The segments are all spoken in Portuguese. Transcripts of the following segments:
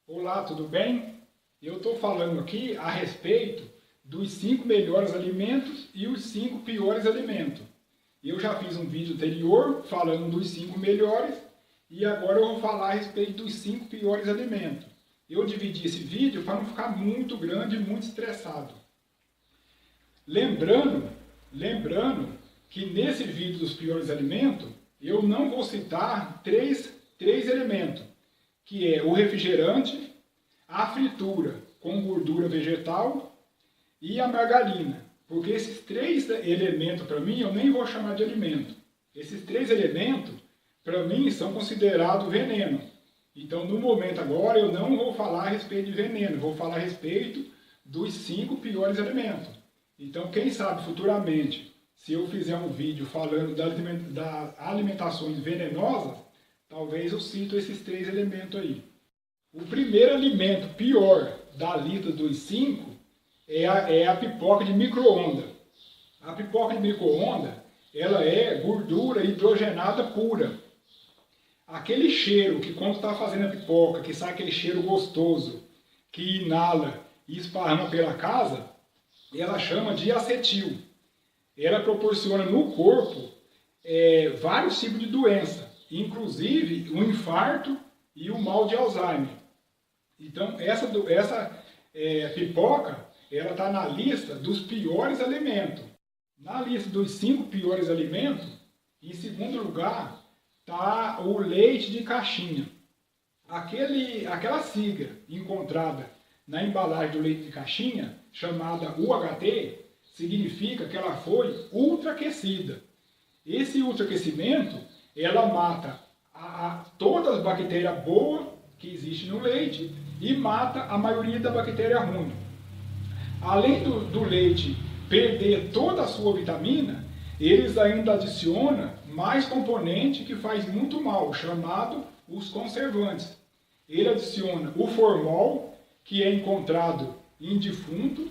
Olá, tudo bem? Eu estou falando aqui a respeito dos 5 melhores alimentos e os 5 piores alimentos. Eu já fiz um vídeo anterior falando dos 5 melhores e agora eu vou falar a respeito dos 5 piores alimentos. Eu dividi esse vídeo para não ficar muito grande e muito estressado. Lembrando que nesse vídeo dos piores alimentos, eu não vou citar três elementos, que é o refrigerante, a fritura com gordura vegetal e a margarina. Porque esses 3 elementos, para mim, eu nem vou chamar de alimento. Esses 3 elementos, para mim, são considerados veneno. Então, no momento agora, eu não vou falar a respeito de veneno, vou falar a respeito dos 5 piores alimentos. Então, quem sabe futuramente, se eu fizer um vídeo falando das alimentações venenosas, talvez eu cito esses 3 elementos aí. O primeiro alimento pior da lista dos 5 é a pipoca de micro-ondas. A pipoca de micro-ondas, ela é gordura hidrogenada pura. Aquele cheiro que quando está fazendo a pipoca, que sai aquele cheiro gostoso, que inala e esparrama pela casa, ela chama de acetil. Ela proporciona no corpo vários tipos de doença, inclusive o infarto e o mal de Alzheimer. Então, essa pipoca, ela está na lista dos piores alimentos. Na lista dos 5 piores alimentos, em segundo lugar, está o leite de caixinha. Aquela sigla encontrada na embalagem do leite de caixinha, chamada UHT, significa que ela foi ultraaquecida. Esse ultraaquecimento, ela mata todas as bactérias boas que existem no leite e mata a maioria da bactéria ruim. Além do leite perder toda a sua vitamina, eles ainda adicionam mais componente que faz muito mal, chamado os conservantes. Ele adiciona o formol, que é encontrado em defunto,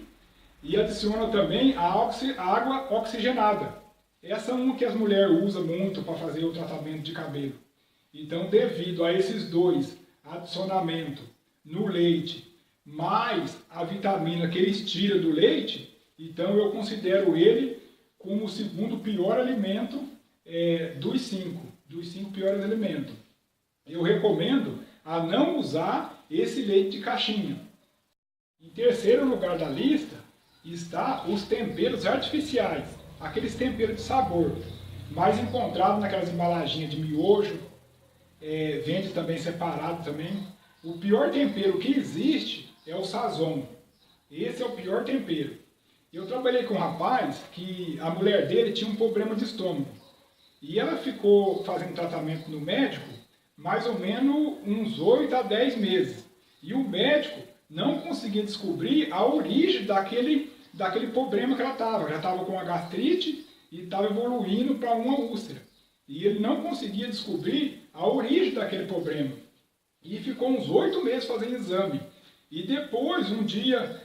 e adiciona também a água oxigenada. Essa é uma que as mulheres usam muito para fazer o tratamento de cabelo. Então, devido a esses 2 adicionamentos no leite, mais a vitamina que eles tiram do leite, então eu considero ele como o segundo pior alimento dos 5 piores alimentos. Eu recomendo a não usar esse leite de caixinha. Em terceiro lugar da lista está os temperos artificiais, aqueles temperos de sabor, mais encontrados naquelas embalaginhas de miojo, vende também separado também. O pior tempero que existe é o Sazon. Esse é o pior tempero. Eu trabalhei com um rapaz que a mulher dele tinha um problema de estômago. E ela ficou fazendo tratamento no médico mais ou menos uns 8 a 10 meses. E o médico não conseguia descobrir a origem daquele problema que ela estava. Ela estava com uma gastrite e estava evoluindo para uma úlcera. E ele não conseguia descobrir a origem daquele problema. E ficou uns 8 meses fazendo exame. E depois, um dia,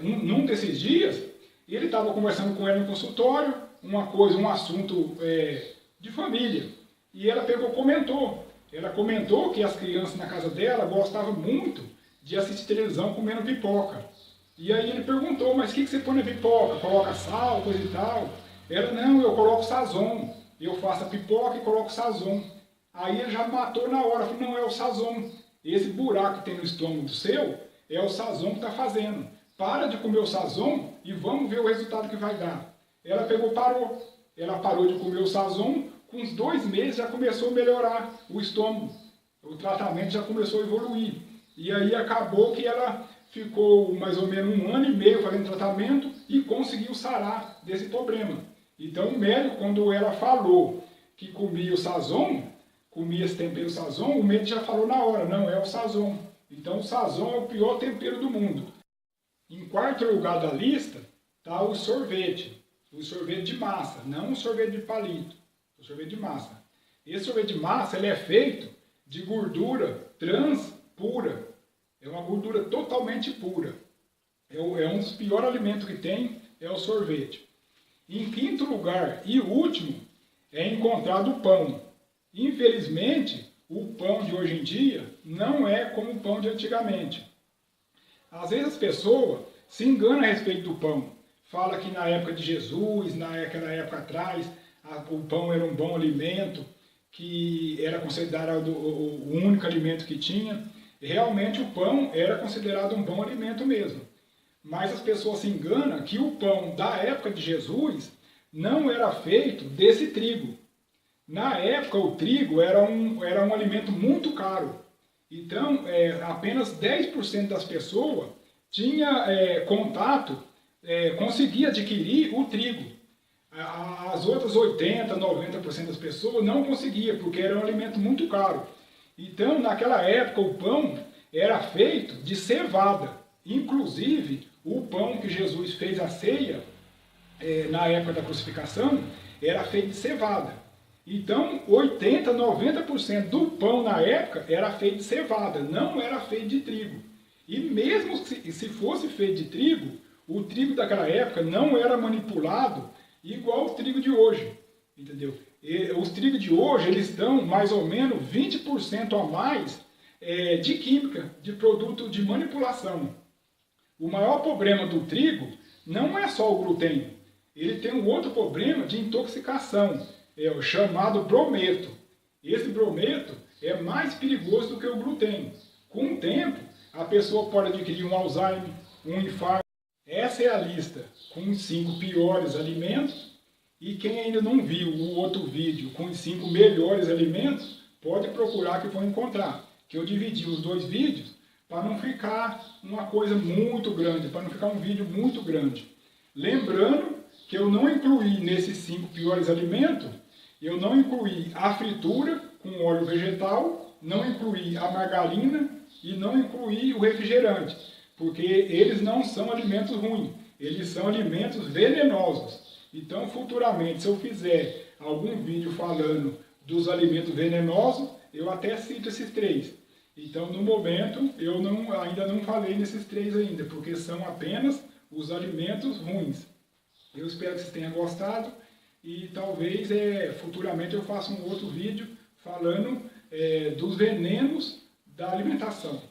num desses dias, ele estava conversando com ela no consultório, um assunto de família. E ela comentou. Ela comentou que as crianças na casa dela gostavam muito de assistir televisão comendo pipoca. E aí ele perguntou, mas o que você põe na pipoca? Coloca sal, coisa e tal? Ela, não, eu coloco Sazon. Eu faço a pipoca e coloco Sazon. Aí ele já matou na hora, falou, não, é o Sazon. Esse buraco que tem no estômago seu é o Sazon que está fazendo. Para de comer o Sazon e vamos ver o resultado que vai dar. Ela parou. Ela parou de comer o Sazon, com uns 2 meses já começou a melhorar o estômago. O tratamento já começou a evoluir. E aí acabou que ela ficou mais ou menos 1 ano e meio fazendo tratamento e conseguiu sarar desse problema. Então o médico, quando ela falou que comia o Sazon, comia esse tempero Sazon, o médico já falou na hora, não, é o Sazon. Então o Sazon é o pior tempero do mundo. Em quarto lugar da lista está o sorvete de massa, não o sorvete de palito, o sorvete de massa. Esse sorvete de massa ele é feito de gordura trans pura, é uma gordura totalmente pura. É um dos piores alimentos que tem, é o sorvete. Em quinto lugar e último é encontrado o pão. Infelizmente, o pão de hoje em dia não é como o pão de antigamente. Às vezes as pessoas se enganam a respeito do pão. Fala que na época de Jesus, naquela época atrás, o pão era um bom alimento, que era considerado o único alimento que tinha. Realmente o pão era considerado um bom alimento mesmo. Mas as pessoas se enganam que o pão da época de Jesus não era feito desse trigo. Na época o trigo era um alimento muito caro. Então apenas 10% das pessoas tinha contato, conseguia adquirir o trigo. As outras 80%, 90% das pessoas não conseguia, porque era um alimento muito caro. Então, naquela época, o pão era feito de cevada. Inclusive, o pão que Jesus fez a ceia, na época da crucificação, era feito de cevada. Então, 80%, 90% do pão na época era feito de cevada, não era feito de trigo. E mesmo se fosse feito de trigo, o trigo daquela época não era manipulado igual o trigo de hoje, entendeu? Os trigos de hoje, eles dão mais ou menos 20% a mais de química, de produto de manipulação. O maior problema do trigo não é só o glúten, ele tem um outro problema de intoxicação, o chamado brometo. Esse brometo é mais perigoso do que o glúten. Com o tempo, a pessoa pode adquirir um Alzheimer, um infarto. Essa é a lista com os 5 piores alimentos. E quem ainda não viu o outro vídeo com os 5 melhores alimentos, pode procurar que vão encontrar. Que eu dividi os 2 vídeos para não ficar uma coisa muito grande, para não ficar um vídeo muito grande. Lembrando que eu não incluí nesses 5 piores alimentos, eu não incluí a fritura com óleo vegetal, não incluí a margarina e não incluí o refrigerante, porque eles não são alimentos ruins, eles são alimentos venenosos. Então, futuramente, se eu fizer algum vídeo falando dos alimentos venenosos, eu até cito esses 3. Então, no momento, eu ainda não falei nesses 3 ainda, porque são apenas os alimentos ruins. Eu espero que vocês tenham gostado e talvez futuramente eu faça um outro vídeo falando dos venenos da alimentação.